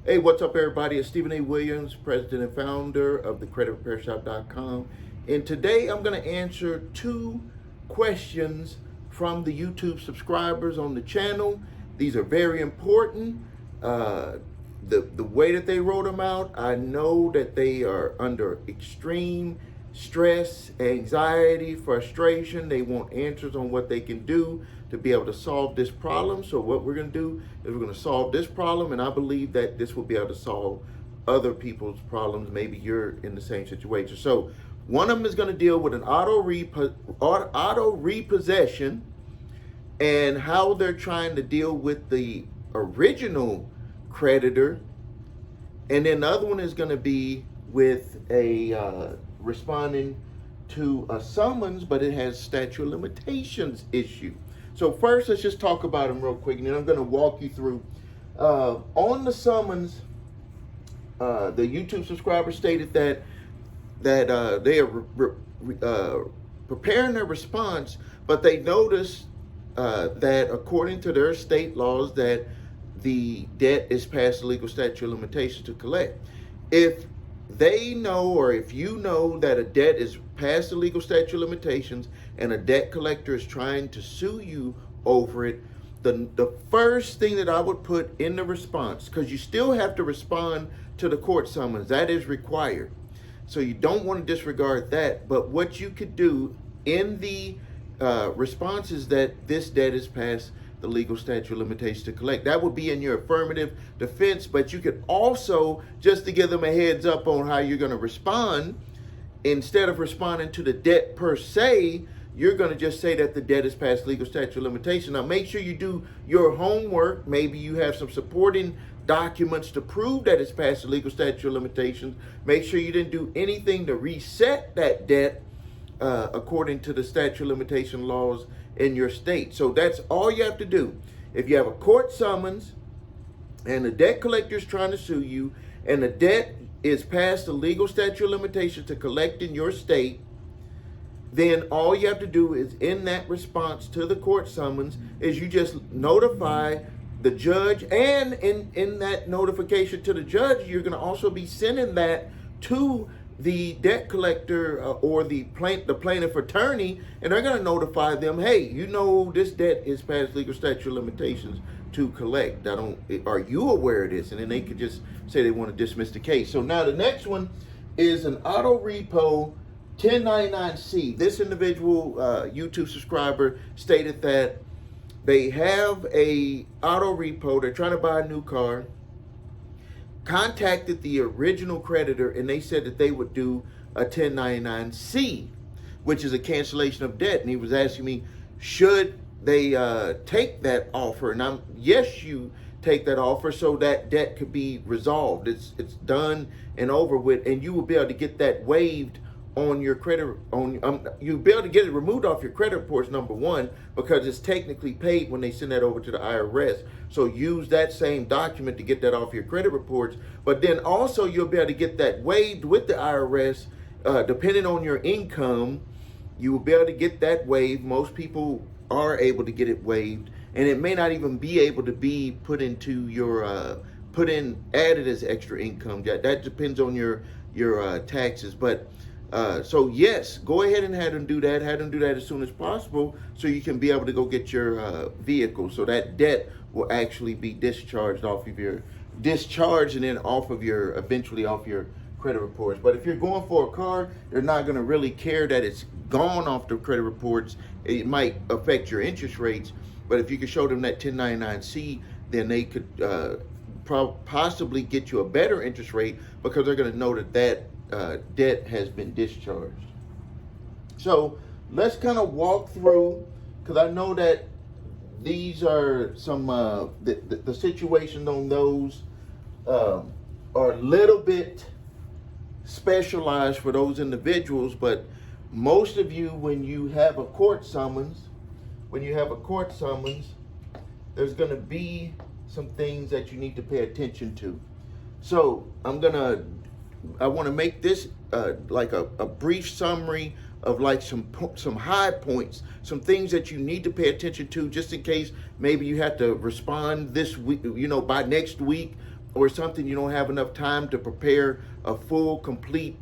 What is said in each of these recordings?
Hey, what's up, everybody? It's Stephen A. Williams, president and founder of the creditrepairshop.com. And today I'm going to answer two questions from the YouTube subscribers on the channel. These are very important. The way that they wrote them out, I know that they are under extreme stress, anxiety, frustration. They want answers on what they can do to be able to solve this problem. So what we're going to do is we're going to solve this problem, and I believe that this will be able to solve other people's problems. Maybe you're in the same situation. So one of them is going to deal with an auto repossession and how they're trying to deal with the original creditor. And then the other one is going to be with a responding to a summons, but it has statute of limitations issue. So first, let's just talk about them real quick, and then I'm going to walk you through. On the summons, the YouTube subscriber stated that they are preparing their response, but they noticed that according to their state laws that the debt is past the legal statute of limitations to collect. If they know, or if you know that a debt is past the legal statute of limitations and a debt collector is trying to sue you over it, the first thing that I would put in the response, because you still have to respond to the court summons, that is required. So you don't want to disregard that. But what you could do in the response is that this debt is past the legal statute of limitations to collect. That would be in your affirmative defense, but you could also, just to give them a heads up on how you're going to respond, instead of responding to the debt per se, you're going to just say that the debt is past legal statute of limitation. Now, make sure you do your homework. Maybe you have some supporting documents to prove that it's past the legal statute of limitations. Make sure you didn't do anything to reset that debt according to the statute of limitation laws in your state. So that's all you have to do. If you have a court summons and the debt collector is trying to sue you and the debt is past the legal statute of limitations to collect in your state, then all you have to do is in that response to the court summons is you just notify the judge, and in that notification to the judge, you're going to also be sending that to the debt collector or the plaintiff attorney, and they're going to notify them, hey, you know this debt is past legal statute of limitations to collect. Are you aware of this? And then they could just say they want to dismiss the case. So now the next one is an auto repo 1099-C. This individual YouTube subscriber stated that they have a auto repo, they're trying to buy a new car, contacted the original creditor, and they said that they would do a 1099-C, which is a cancellation of debt. And he was asking me, should they take that offer? And yes, you take that offer so that debt could be resolved. It's done and over with, and you will be able to get that waived on your credit, you'll be able to get it removed off your credit reports, number one, because it's technically paid when they send that over to the IRS. So use that same document to get that off your credit reports. But then also you'll be able to get that waived with the IRS, depending on your income. You will be able to get that waived. Most people are able to get it waived, and it may not even be able to be put into your added as extra income. That depends on your taxes. But so yes, go ahead and have them do that. Have them do that as soon as possible so you can be able to go get your vehicle. So that debt will actually be discharged and then eventually off your credit reports. But if you're going for a car, they're not going to really care that it's gone off the credit reports. It might affect your interest rates. But if you could show them that 1099-C, then they could possibly get you a better interest rate because they're going to know that debt has been discharged. So let's kind of walk through, because I know that these are some the situations on those are a little bit specialized for those individuals. But most of you, when you have a court summons, there's going to be some things that you need to pay attention to. So I want to make this like a brief summary of like some high points, some things that you need to pay attention to, just in case maybe you have to respond this week, by next week or something you don't have enough time to prepare a full, complete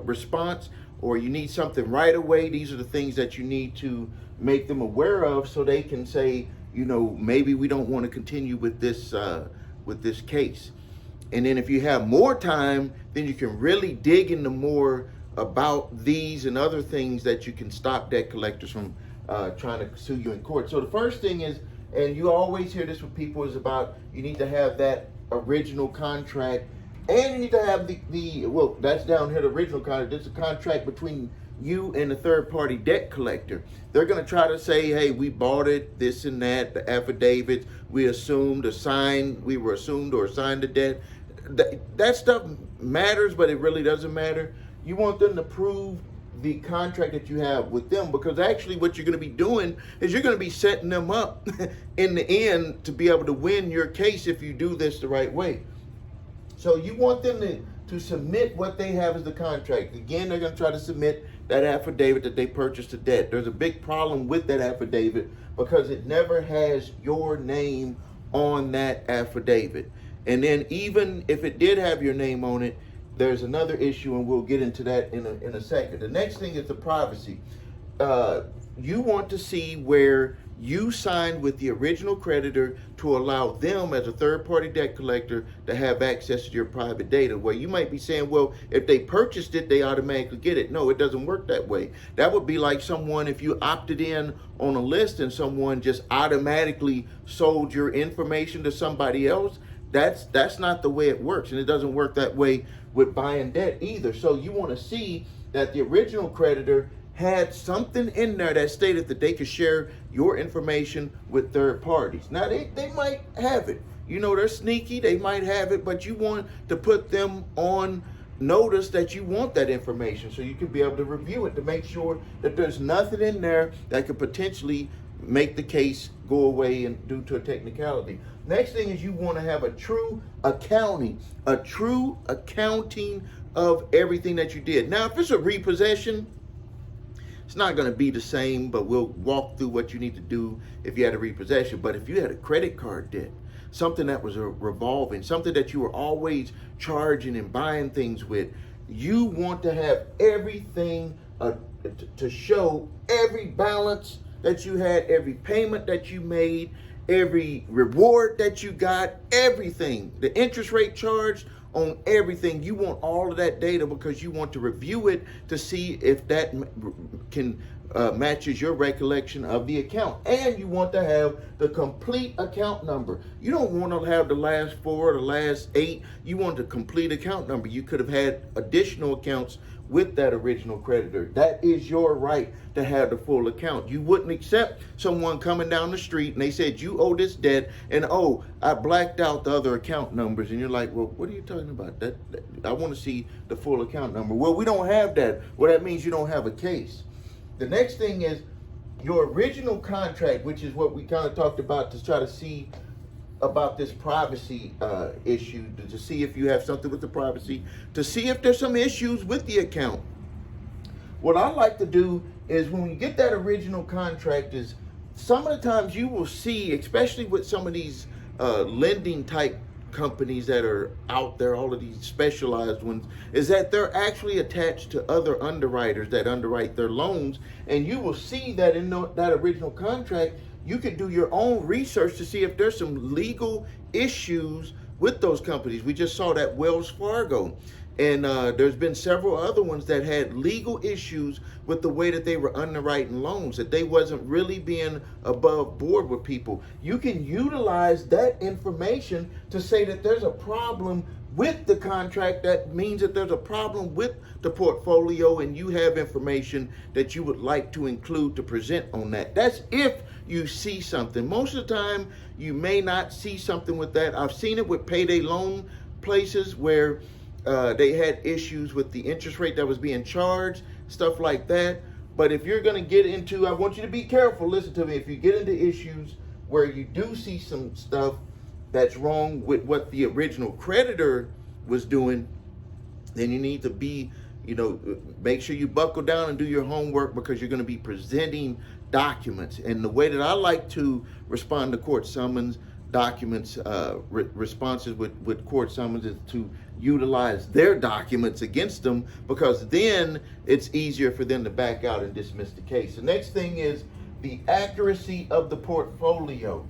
response, or you need something right away, these are the things that you need to make them aware of so they can say, you know, maybe we don't want to continue with this case. And then if you have more time, then you can really dig into more about these and other things that you can stop debt collectors from trying to sue you in court. So the first thing is, and you always hear this with people, is about you need to have that original contract, and you need to have the well, that's down here, the original contract. It's a contract between you and the third party debt collector. They're going to try to say, hey, we bought it, this and that, the affidavits, we assumed, assigned, we were assumed or assigned the debt. That stuff matters, but it really doesn't matter. You want them to prove the contract that you have with them, because actually what you're going to be doing is you're going to be setting them up in the end to be able to win your case if you do this the right way. So you want them to submit what they have as the contract. Again, they're going to try to submit that affidavit that they purchased the debt. There's a big problem with that affidavit because it never has your name on that affidavit. And then even if it did have your name on it, there's another issue, and we'll get into that in a second. The next thing is the privacy. You want to see where you signed with the original creditor to allow them as a third-party debt collector to have access to your private data. Where you might be saying, well, if they purchased it, they automatically get it. No, it doesn't work that way. That would be like someone, if you opted in on a list and someone just automatically sold your information to somebody else. That's not the way it works, and it doesn't work that way with buying debt either. So you want to see that the original creditor had something in there that stated that they could share your information with third parties. Now, they might have it. You know, they're sneaky. They might have it, but you want to put them on notice that you want that information so you can be able to review it to make sure that there's nothing in there that could potentially make the case go away and due to a technicality. Next thing is you want to have a true accounting of everything that you did. Now, if it's a repossession, it's not going to be the same, but we'll walk through what you need to do if you had a repossession. But if you had a credit card debt, something that was a revolving, something that you were always charging and buying things with, you want to have everything to show every balance that you had, every payment that you made, every reward that you got, everything, the interest rate charged on everything. You want all of that data because you want to review it to see if that can matches your recollection of the account. And you want to have the complete account number. You don't want to have the last 4 or the last 8. You want the complete account number. You could have had additional accounts with that original creditor. That is your right to have the full account. You wouldn't accept someone coming down the street and they said you owe this debt and oh, I blacked out the other account numbers, and you're like, well, what are you talking about? That I want to see the full account number. Well, we don't have that. Well, that means you don't have a case. The next thing is your original contract, which is what we kind of talked about to try to see about this privacy issue, to see if you have something with the privacy, to see if there's some issues with the account. What I like to do is when you get that original contract is some of the times you will see, especially with some of these lending type companies that are out there, all of these specialized ones, is that they're actually attached to other underwriters that underwrite their loans. And you will see that in that original contract, you could do your own research to see if there's some legal issues with those companies. We just saw that Wells Fargo. And there's been several other ones that had legal issues with the way that they were underwriting loans, that they wasn't really being above board with people. You can utilize that information to say that there's a problem with the contract. That means that there's a problem with the portfolio, and you have information that you would like to include to present on that. That's if you see something. Most of the time, you may not see something with that. I've seen it with payday loan places where they had issues with the interest rate that was being charged, stuff like that. But if you're going to get into, I want you to be careful, listen to me, if you get into issues where you do see some stuff that's wrong with what the original creditor was doing, then you need to be, make sure you buckle down and do your homework, because you're going to be presenting documents. And the way that I like to respond to court summons, documents, responses with court summonses to utilize their documents against them, because then it's easier for them to back out and dismiss the case. The next thing is the accuracy of the portfolio.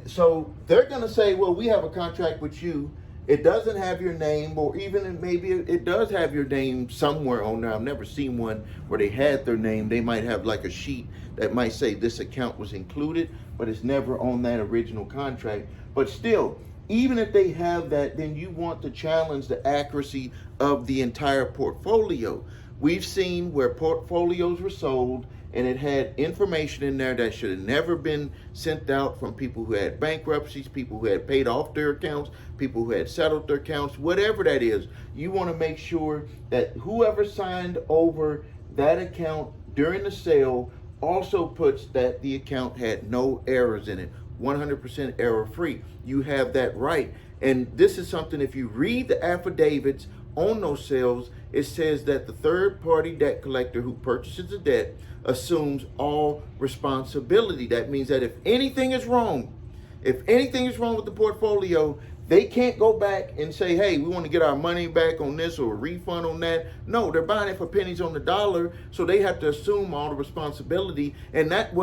So they're going to say, well, we have a contract with you. It doesn't have your name, or even maybe it does have your name somewhere on there. I've never seen one where they had their name. They might have like a sheet that might say this account was included, but it's never on that original contract. But still, even if they have that, then you want to challenge the accuracy of the entire portfolio. We've seen where portfolios were sold and it had information in there that should have never been sent out, from people who had bankruptcies, people who had paid off their accounts, people who had settled their accounts, whatever that is. You want to make sure that whoever signed over that account during the sale also puts that the account had no errors in it, 100% error free. You have that right. And this is something, if you read the affidavits on those sales, it says that the third party debt collector who purchases the debt assumes all responsibility. That means that if anything is wrong with the portfolio, they can't go back and say, hey, we want to get our money back on this or a refund on that. No, they're buying it for pennies on the dollar, so they have to assume all the responsibility. And that's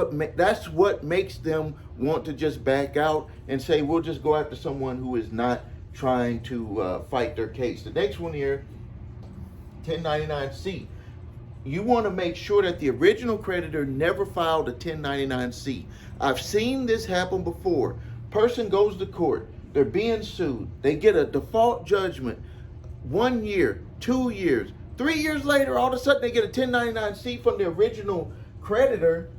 what makes them want to just back out and say, we'll just go after someone who is not trying to fight their case. The next one here, 1099-C. You want to make sure that the original creditor never filed a 1099-C. I've seen this happen before. Person goes to court. They're being sued. They get a default judgment. 1 year, 2 years, 3 years later, all of a sudden they get a 1099-C from the original creditor.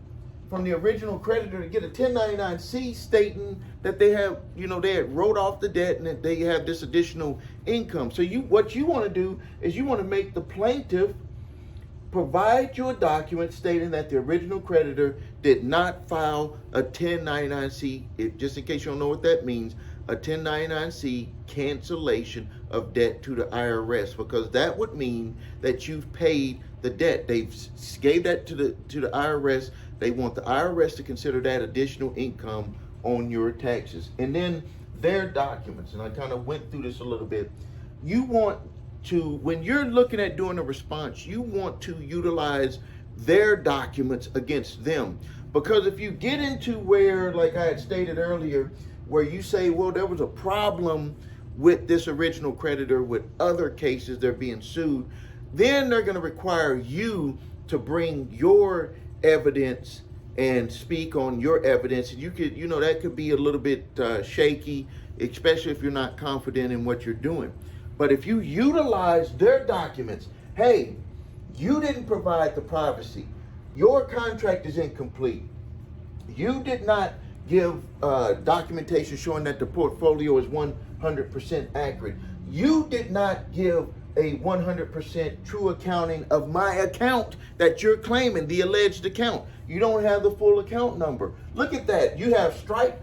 To get a 1099-C stating that they have, they had wrote off the debt and that they have this additional income. So what you want to do is you want to make the plaintiff provide you a document stating that the original creditor did not file a 1099-C. Just in case you don't know what that means, a 1099-C cancellation of debt to the IRS, because that would mean that you've paid the debt. They've gave that to the IRS. They want the IRS to consider that additional income on your taxes. And then their documents, and I kind of went through this a little bit. You want to, when you're looking at doing a response, you want to utilize their documents against them. Because if you get into where, like I had stated earlier, where you say, well, there was a problem with this original creditor with other cases, they're being sued, then they're going to require you to bring your evidence and speak on your evidence. And you could, that could be a little bit shaky, especially if you're not confident in what you're doing. But if you utilize their documents, hey, you didn't provide the privacy. Your contract is incomplete. You did not give documentation showing that the portfolio is 100% accurate. You did not give a 100% true accounting of my account that you're claiming, the alleged account. You don't have the full account number. Look at that. You have strike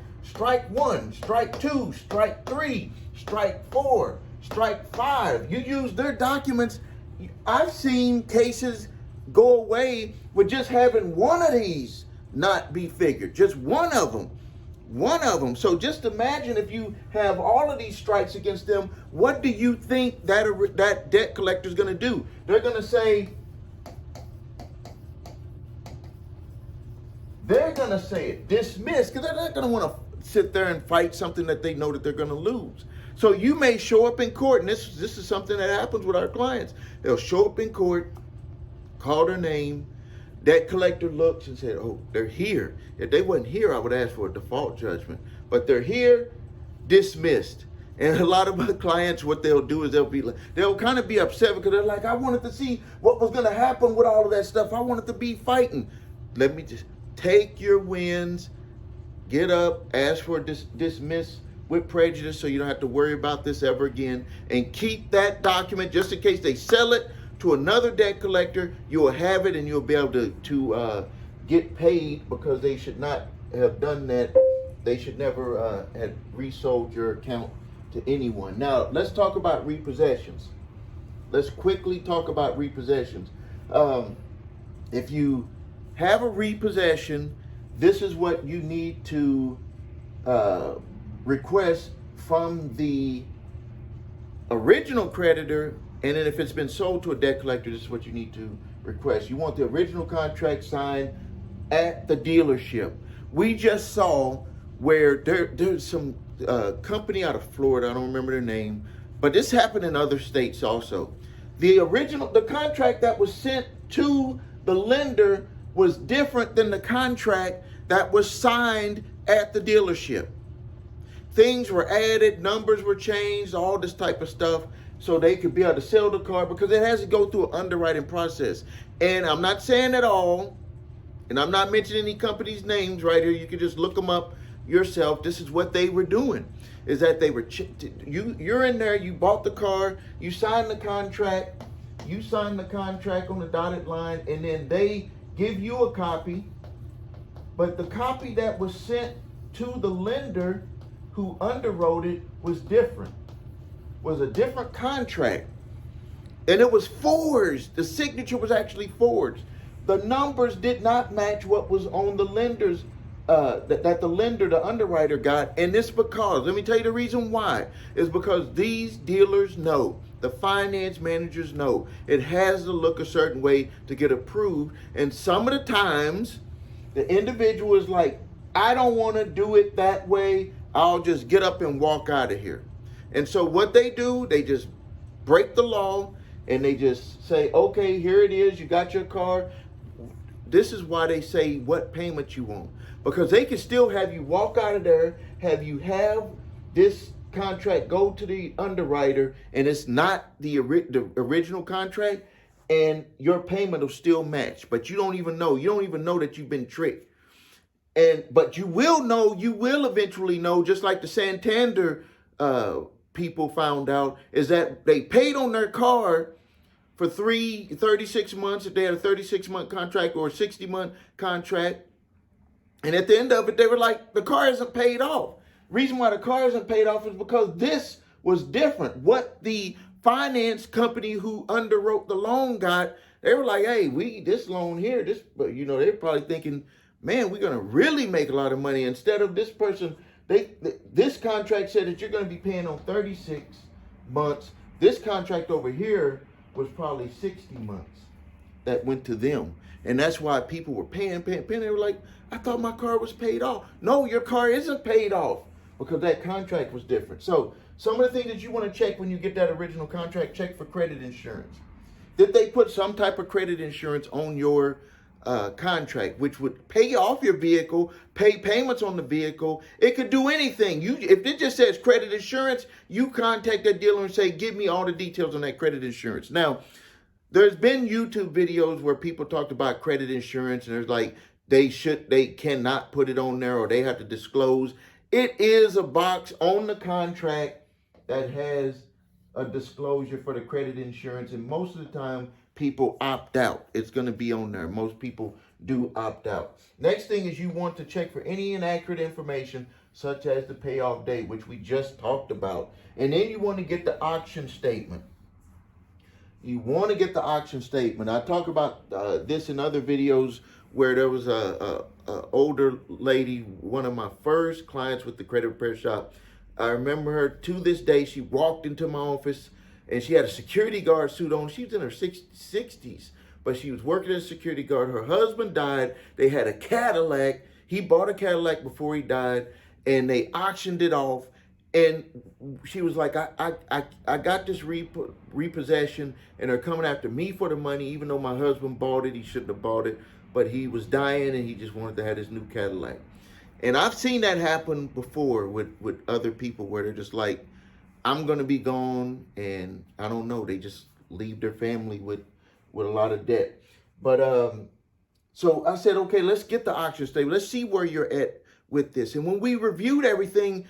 1, strike 2, strike 3, strike 4, strike 5. You use their documents. I've seen cases go away with just having one of these not be figured. Just one of them. So just imagine if you have all of these strikes against them, what do you think that debt collector is going to do? They're going to say, dismiss, because they're not going to want to sit there and fight something that they know that they're going to lose. So you may show up in court, and this is something that happens with our clients. They'll show up in court, call their name. Debt collector looks and said, oh, they're here. If they wasn't here, I would ask for a default judgment. But they're here, dismissed. And a lot of my clients, what they'll do is they'll kind of be upset because they're like, I wanted to see what was going to happen with all of that stuff. I wanted to be fighting. Let me just take your wins, get up, ask for a dismiss with prejudice so you don't have to worry about this ever again, and keep that document just in case they sell it to another debt collector. You will have it and you'll be able to get paid, because they should not have done that. They should never have resold your account to anyone. Now, let's talk about repossessions. Let's quickly talk about repossessions. If you have a repossession, this is what you need to request from the original creditor, and then if it's been sold to a debt collector, this is what you need to request. You want the original contract signed at the dealership. We just saw where there's some company out of Florida, I don't remember their name, but this happened in other states also. The contract that was sent to the lender was different than the contract that was signed at the dealership. Things were added, numbers were changed, all this type of stuff, so they could be able to sell the car, because it has to go through an underwriting process. And I'm not saying at all, and I'm not mentioning any companies' names right here. You can just look them up yourself. This is what they were doing, is that they were, you're in there, you bought the car, you signed the contract on the dotted line, and then they give you a copy, but the copy that was sent to the lender who underwrote it was different, was a different contract. And it was forged. The signature was actually forged. The numbers did not match what was on the lender's, that the lender, the underwriter got. And it's because, let me tell you the reason why, is because these dealers know, the finance managers know, it has to look a certain way to get approved. And some of the times, the individual is like, I don't want to do it that way. I'll just get up and walk out of here. And so what they do, they just break the law and they just say, okay, here it is. You got your car. This is why they say what payment you want. Because they can still have you walk out of there, have you have this contract go to the underwriter, and it's not the original contract, and your payment will still match. But you don't even know. You don't even know that you've been tricked. But you will know, you will eventually know, just like the Santander people found out, is that they paid on their car for 36 months, if they had a 36-month contract or a 60-month contract. And at the end of it, they were like, the car isn't paid off. Reason why the car isn't paid off is because this was different. What the finance company who underwrote the loan got, they were like, hey, this loan here, they're probably thinking, man, we're going to really make a lot of money. Instead of this person, this contract said that you're going to be paying on 36 months. This contract over here was probably 60 months that went to them. And that's why people were paying. They were like, I thought my car was paid off. No, your car isn't paid off because that contract was different. So some of the things that you want to check when you get that original contract, check for credit insurance. Did they put some type of credit insurance on your contract, which would pay off your vehicle, pay payments on the vehicle? It could do anything. If it just says credit insurance, you contact that dealer and say, give me all the details on that credit insurance. Now, there's been YouTube videos where people talked about credit insurance, and there's like, they cannot put it on there, or they have to disclose. It is a box on the contract that has a disclosure for the credit insurance, and most of the time people opt out. It's going to be on there. Most people do opt out. Next thing is you want to check for any inaccurate information, such as the payoff date, which we just talked about. And then you want to get the auction statement. You want to get the auction statement. I talk about this in other videos, where there was a older lady, one of my first clients with the credit repair shop. I remember her to this day. She walked into my office and she had a security guard suit on. She was in her 60s, but she was working as a security guard. Her husband died. They had a Cadillac. He bought a Cadillac before he died, and they auctioned it off. And she was like, I got this repossession, and they're coming after me for the money, even though my husband bought it. He shouldn't have bought it, but he was dying and he just wanted to have his new Cadillac. And I've seen that happen before with other people, where they're just like, I'm going to be gone, and I don't know, they just leave their family with a lot of debt. But so I said, okay, let's get the auction statement. Let's see where you're at with this. And when we reviewed everything,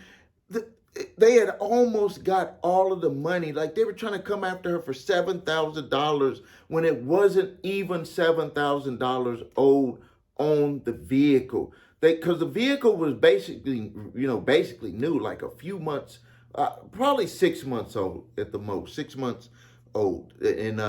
they had almost got all of the money. Like, they were trying to come after her for $7,000 when it wasn't even $7,000 owed on the vehicle. Because the vehicle was basically new, like a few months, probably 6 months old at the most, 6 months old, and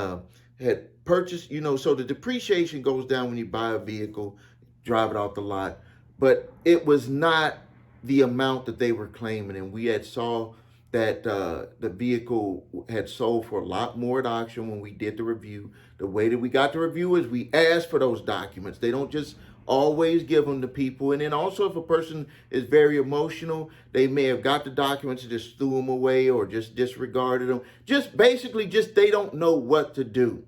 had purchased, so the depreciation goes down when you buy a vehicle, drive it off the lot, but it was not the amount that they were claiming, and we had saw that the vehicle had sold for a lot more at auction when we did the review. The way that we got the review is we asked for those documents. They don't just always give them to people. And then also, if a person is very emotional, they may have got the documents and just threw them away or just disregarded them. Just basically, just they don't know what to do.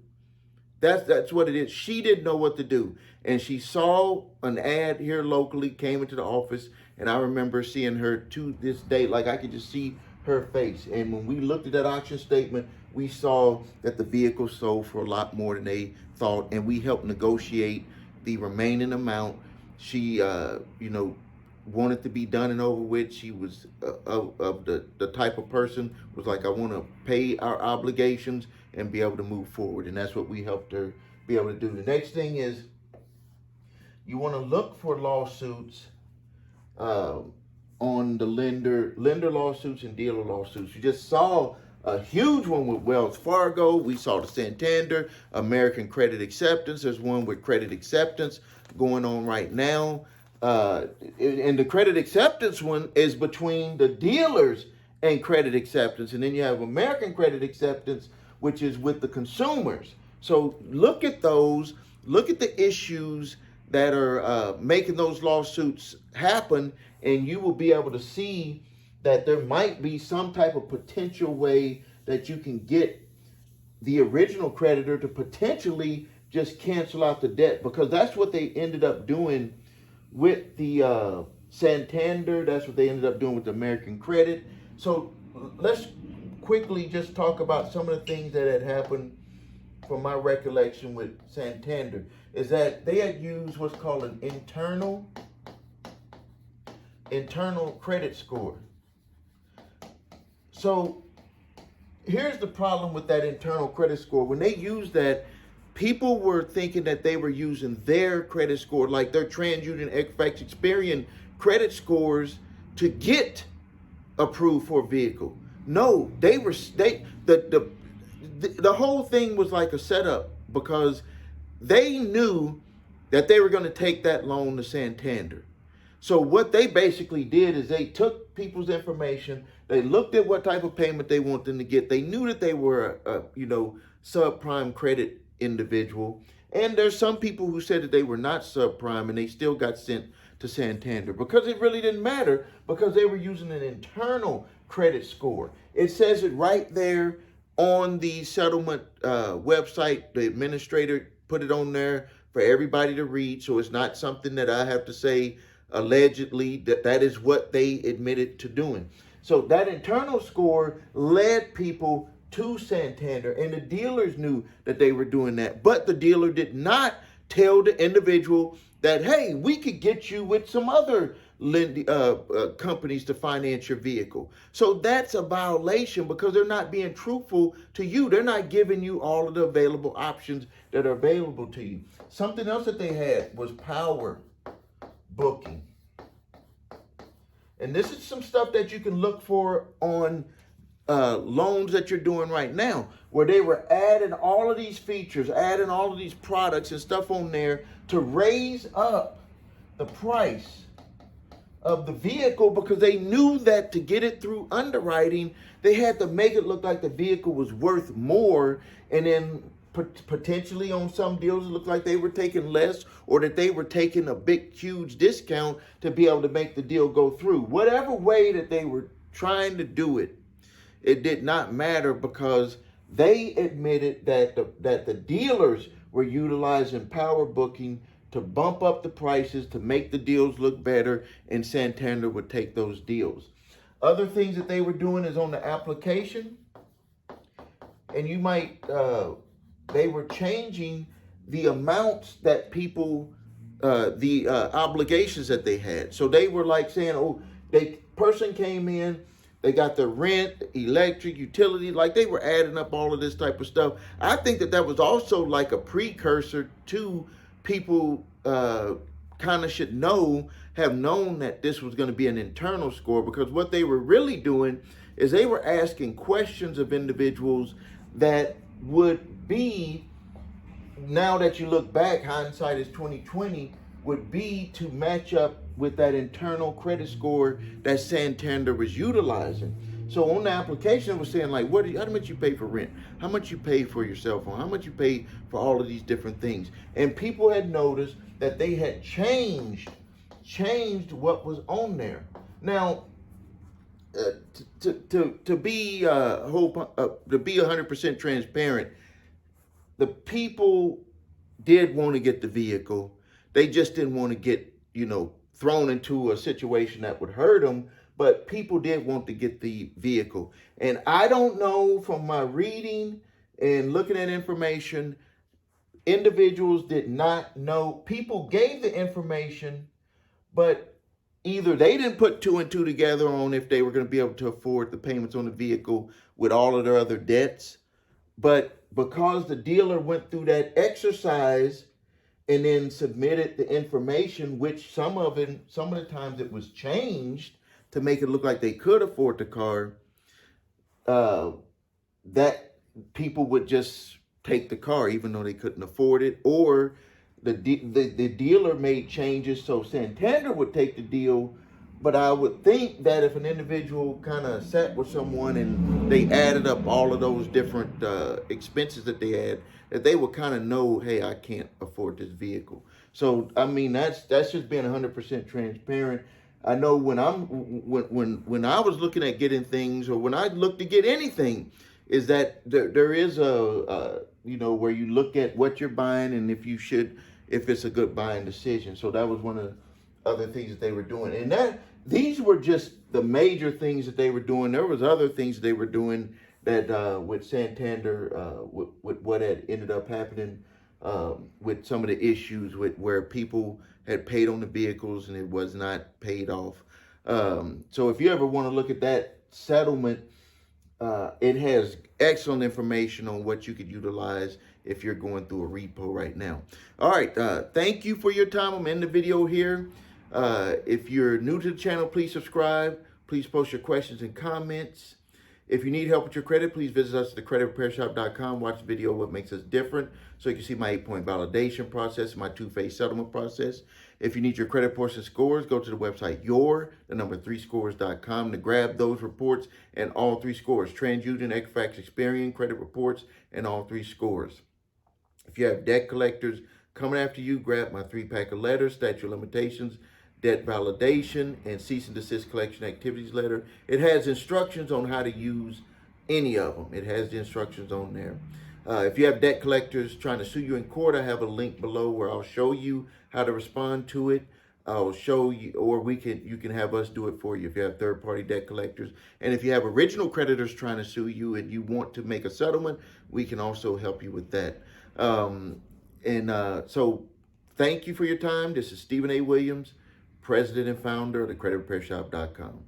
That's what it is. She didn't know what to do. And she saw an ad here locally, came into the office, and I remember seeing her to this day, like I could just see her face. And when we looked at that auction statement, we saw that the vehicle sold for a lot more than they thought, and we helped negotiate the remaining amount. She, wanted to be done and over with. She was of the type of person was like, I want to pay our obligations and be able to move forward. And that's what we helped her be able to do. The next thing is you want to look for lawsuits on the lender lawsuits and dealer lawsuits. You just saw a huge one with Wells Fargo. We saw the Santander, American Credit Acceptance. There's one with Credit Acceptance going on right now. And the Credit Acceptance one is between the dealers and Credit Acceptance. And then you have American Credit Acceptance, which is with the consumers. So look at those, look at the issues that are making those lawsuits happen, and you will be able to see that there might be some type of potential way that you can get the original creditor to potentially just cancel out the debt, because that's what they ended up doing with the Santander. That's what they ended up doing with the American Credit. So let's quickly just talk about some of the things that had happened from my recollection with Santander. Is that they had used what's called an internal credit score. So here's the problem with that internal credit score. When they used that, people were thinking that they were using their credit score, like their TransUnion, Equifax, Experian credit scores, to get approved for a vehicle. No, the whole thing was like a setup, because they knew that they were going to take that loan to Santander. So what they basically did is they took people's information. They looked at what type of payment they want them to get. They knew that they were a subprime credit individual. And there's some people who said that they were not subprime and they still got sent to Santander, because it really didn't matter, because they were using an internal credit score. It says it right there on the settlement website. The administrator put it on there for everybody to read. So it's not something that I have to say allegedly, that is what they admitted to doing. So that internal score led people to Santander, and the dealers knew that they were doing that. But the dealer did not tell the individual that, hey, we could get you with some other companies to finance your vehicle. So that's a violation, because they're not being truthful to you. They're not giving you all of the available options that are available to you. Something else that they had was power booking. And this is some stuff that you can look for on loans that you're doing right now, where they were adding all of these features, adding all of these products and stuff on there to raise up the price of the vehicle, because they knew that to get it through underwriting, they had to make it look like the vehicle was worth more. And then potentially on some deals, it looked like they were taking less, or that they were taking a big, huge discount to be able to make the deal go through. Whatever way that they were trying to do it, it did not matter, because they admitted that the dealers were utilizing power booking to bump up the prices, to make the deals look better, and Santander would take those deals. Other things that they were doing is on the application, and you might, they were changing the amounts that people, the obligations that they had. So they were like saying, oh, person came in, they got the rent, electric, utility, like they were adding up all of this type of stuff. I think that was also like a precursor to people kind of have known that this was going to be an internal score, because what they were really doing is they were asking questions of individuals that would be, now that you look back, hindsight is 2020, would be to match up with that internal credit score that Santander was utilizing. So on the application, it was saying like, how much you pay for rent, how much you pay for your cell phone, how much you pay for all of these different things. And people had noticed that they had changed what was on there. Now, to be 100% transparent, the people did want to get the vehicle. They just didn't want to get, thrown into a situation that would hurt them. But people did want to get the vehicle. And I don't know, from my reading and looking at information, individuals did not know. People gave the information, but either they didn't put two and two together on if they were going to be able to afford the payments on the vehicle with all of their other debts. But because the dealer went through that exercise and then submitted the information, which some of the times it was changed to make it look like they could afford the car, that people would just take the car even though they couldn't afford it, or the dealer made changes so Santander would take the deal. But I would think that if an individual kind of sat with someone and they added up all of those different expenses that they had, that they would kind of know, hey, I can't afford this vehicle. So I mean, that's just being 100% transparent. I know when I was looking at getting things, or when I look to get anything, is that there is a where you look at what you're buying and if it's a good buying decision. So that was one of the other things that they were doing, and these were just the major things that they were doing. There was other things they were doing that with Santander, with what had ended up happening with some of the issues with where people had paid on the vehicles and it was not paid off. So if you ever want to look at that settlement, it has excellent information on what you could utilize if you're going through a repo right now. All right, thank you for your time. I'm in the video here. If you're new to the channel, please subscribe. Please post your questions and comments. If you need help with your credit, please visit us at thecreditrepairshop.com. Watch the video, What Makes Us Different, so you can see my 8-point validation process, my 2-phase settlement process. If you need your credit reports and scores, go to the website 3scores.com to grab those reports and all 3 scores: TransUnion, Equifax, Experian, credit reports, and all 3 scores. If you have debt collectors coming after you, grab my 3-pack of letters: statute of limitations, debt validation, and cease and desist collection activities letter. It has instructions on how to use any of them. It has the instructions on there. If you have debt collectors trying to sue you in court, I have a link below where I'll show you how to respond to it. I'll show you, or you can have us do it for you if you have third-party debt collectors. And if you have original creditors trying to sue you and you want to make a settlement, we can also help you with that. So thank you for your time. This is Stephen A. Williams, president and founder of thecreditrepairshop.com.